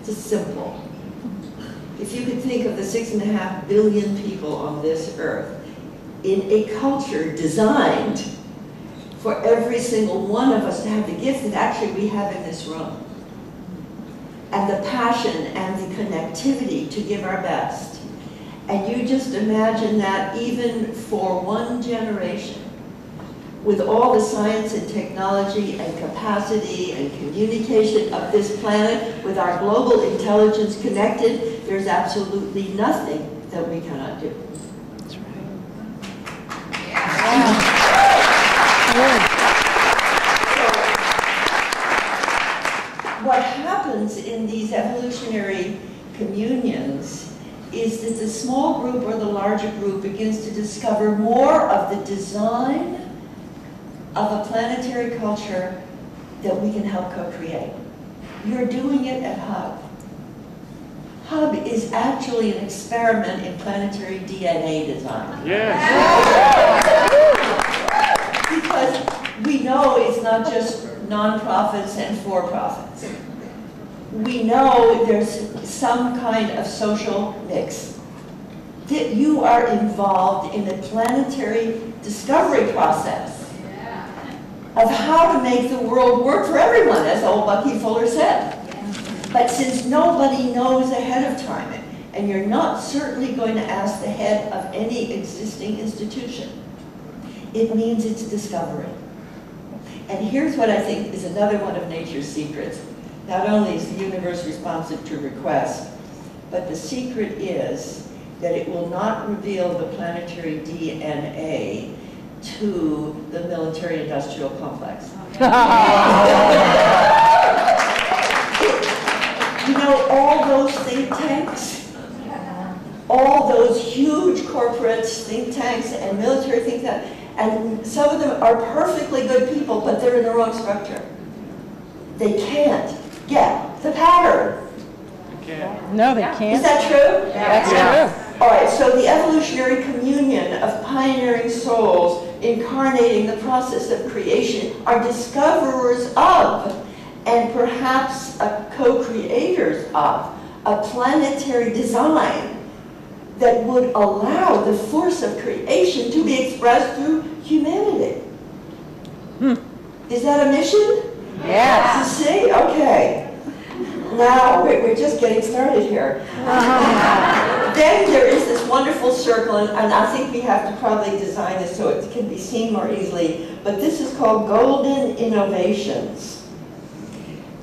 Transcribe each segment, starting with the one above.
Just simple. If you could think of the 6.5 billion people on this earth in a culture designed for every single one of us to have the gifts that actually we have in this room, and the passion and the connectivity to give our best, and you just imagine that even for one generation, with all the science and technology and capacity and communication of this planet, with our global intelligence connected, there's absolutely nothing that we cannot do. That's right. So, what happens in these evolutionary communions is that the small group or the larger group begins to discover more of the design of a planetary culture that we can help co-create. You're doing it at Hub. Hub is actually an experiment in planetary DNA design. Yes. Because we know it's not just nonprofits and for-profits. We know there's some kind of social mix. That you are involved in a planetary discovery process of how to make the world work for everyone, as old Bucky Fuller said. But since nobody knows ahead of time, and you're not certainly going to ask the head of any existing institution, it means it's discovery. And here's what I think is another one of nature's secrets. Not only is the universe responsive to request, but the secret is that it will not reveal the planetary DNA to the military-industrial complex. You know, all those think tanks, all those huge corporate think tanks and military think tanks, and some of them are perfectly good people, but they're in the wrong structure. They can't get the pattern. No, they can't. Is that true? That's true. All right, so the evolutionary communion of pioneering souls incarnating the process of creation are discoverers of, and perhaps co-creators of, a planetary design that would allow the force of creation to be expressed through humanity. Is that a mission? Yes. You see? Okay. Now, we're just getting started here. Then there is this wonderful circle, and I think we have to probably design this so it can be seen more easily, but this is called Golden Innovations.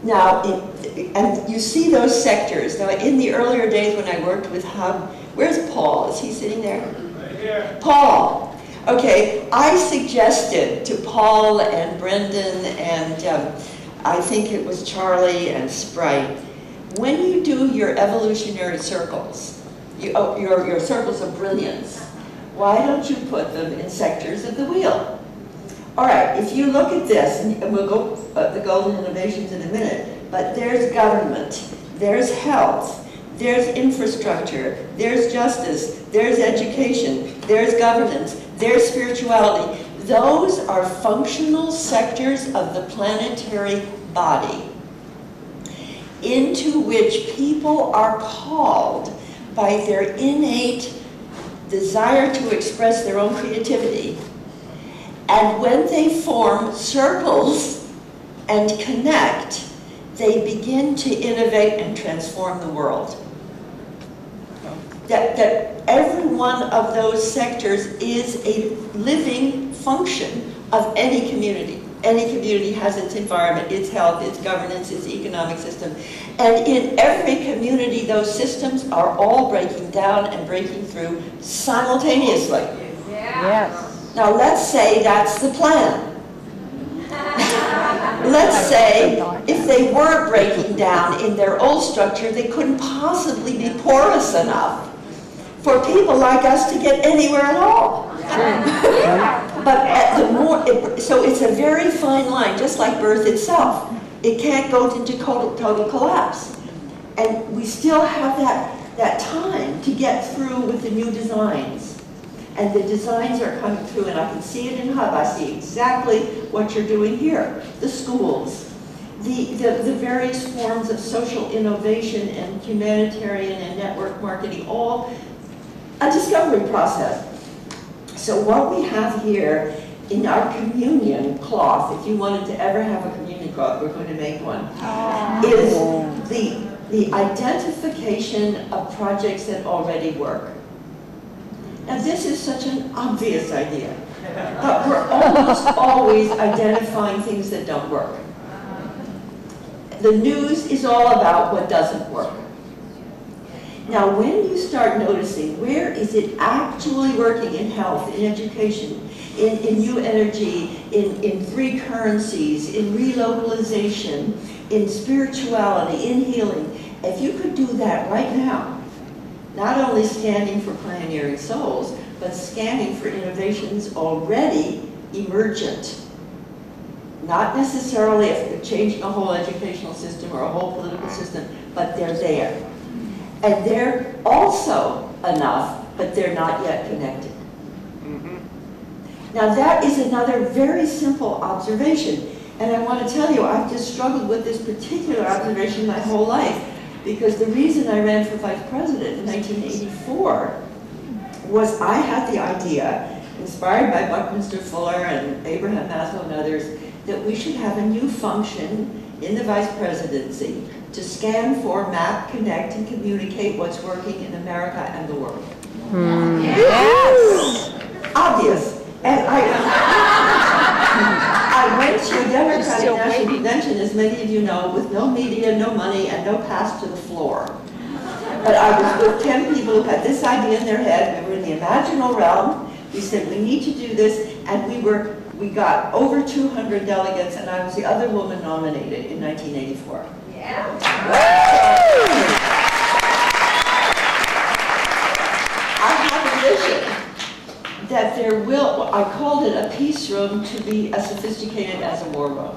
Now, and you see those sectors. Now, in the earlier days when I worked with Hub, where's Paul? Is he sitting there? Right here. Paul. Okay, I suggested to Paul and Brendan and I think it was Charlie and Sprite, when you do your evolutionary circles, your circles of brilliance, why don't you put them in sectors of the wheel? All right, if you look at this, and we'll go the golden innovations in a minute, but there's government, there's health, there's infrastructure, there's justice, there's education, there's governance, there's spirituality. Those are functional sectors of the planetary body into which people are called by their innate desire to express their own creativity. And when they form circles and connect, they begin to innovate and transform the world. That every one of those sectors is a living function of any community. Any community has its environment, its health, its governance, its economic system. And in every community, those systems are all breaking down and breaking through simultaneously. Yes. Now let's say that's the plan. Let's say if they were breaking down in their old structure, they couldn't possibly be porous enough for people like us to get anywhere at all. But so it's a very fine line, just like birth itself. It can't go into total collapse. And we still have that time to get through with the new designs. And the designs are coming through, and I can see it in Hub. I see exactly what you're doing here. The schools, the various forms of social innovation and humanitarian and network marketing, all a discovery process. So what we have here in our communion cloth, if you wanted to ever have a communion cloth, we're going to make one, is the identification of projects that already work. Now this is such an obvious idea, but we're almost always identifying things that don't work. The news is all about what doesn't work. Now when you start noticing where is it actually working in health, in education, in new energy, in three currencies, in relocalization, in spirituality, in healing, if you could do that right now, not only scanning for pioneering souls, but scanning for innovations already emergent. Not necessarily if changing a whole educational system or a whole political system, but they're there. And they're also enough, but they're not yet connected. Now that is another very simple observation. And I want to tell you, I've just struggled with this particular observation my whole life. Because the reason I ran for vice president in 1984 was I had the idea, inspired by Buckminster Fuller and Abraham Maslow and others, that we should have a new function in the vice presidency to scan for, map, connect, and communicate what's working in America and the world. Yes. Obvious. And I went to a Democratic National Convention, as many of you know, with no media, no money, and no pass to the floor. But I was with 10 people who had this idea in their head. We were in the imaginal realm. We said, we need to do this, and we got over 200 delegates, and I was the other woman nominated in 1984. Yeah. I have a vision that there will, I called it a peace room to be as sophisticated as a war room.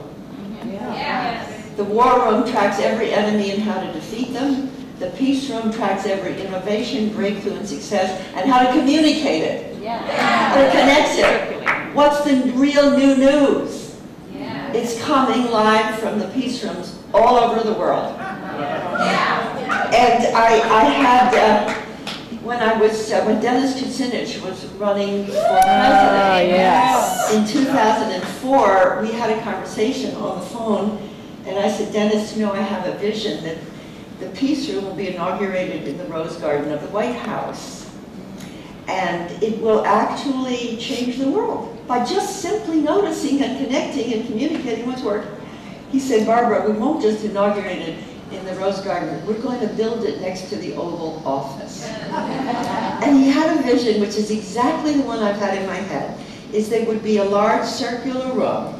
Yes. The war room tracks every enemy and how to defeat them. The peace room tracks every innovation, breakthrough, and success, and how to communicate it. How to connect it. What's the real new news? It's coming live from the peace rooms all over the world. And I had, when Dennis Kucinich was running for president in 2004, we had a conversation on the phone, and I said, Dennis, you know, I have a vision that the peace room will be inaugurated in the Rose Garden of the White House, and it will actually change the world by just simply noticing and connecting and communicating what's working. He said, Barbara, we won't just inaugurate it in the Rose Garden, we're going to build it next to the Oval Office. And he had a vision, which is exactly the one I've had in my head, is there would be a large circular room,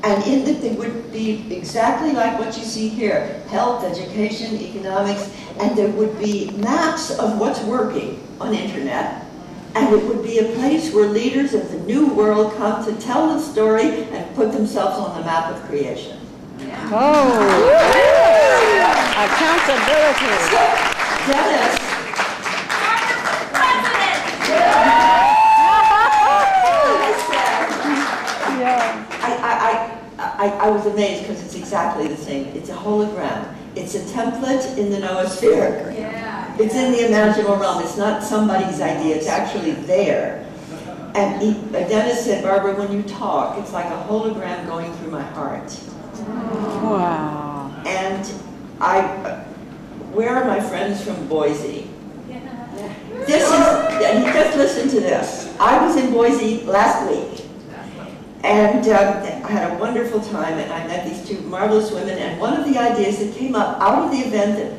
and in it they would be exactly like what you see here, health, education, economics, and there would be maps of what's working on internet, and it would be a place where leaders of the new world come to tell the story and put themselves on the map of creation. Oh, accountability. So, Dennis. I was amazed because it's exactly the same. It's a hologram. It's a template in the noosphere. It's in the imaginal realm. It's not somebody's idea. It's actually there. And Dennis said, Barbara, when you talk, it's like a hologram going through my heart. Wow. And where are my friends from Boise? This is, just listen to this. I was in Boise last week, and I had a wonderful time, and I met these two marvelous women, and one of the ideas that came up out of the event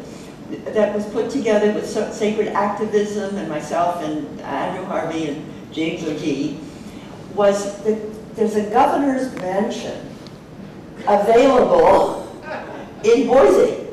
that was put together with Sacred Activism and myself and Andrew Harvey and James O'Gee was that there's a governor's mansion available in Boise.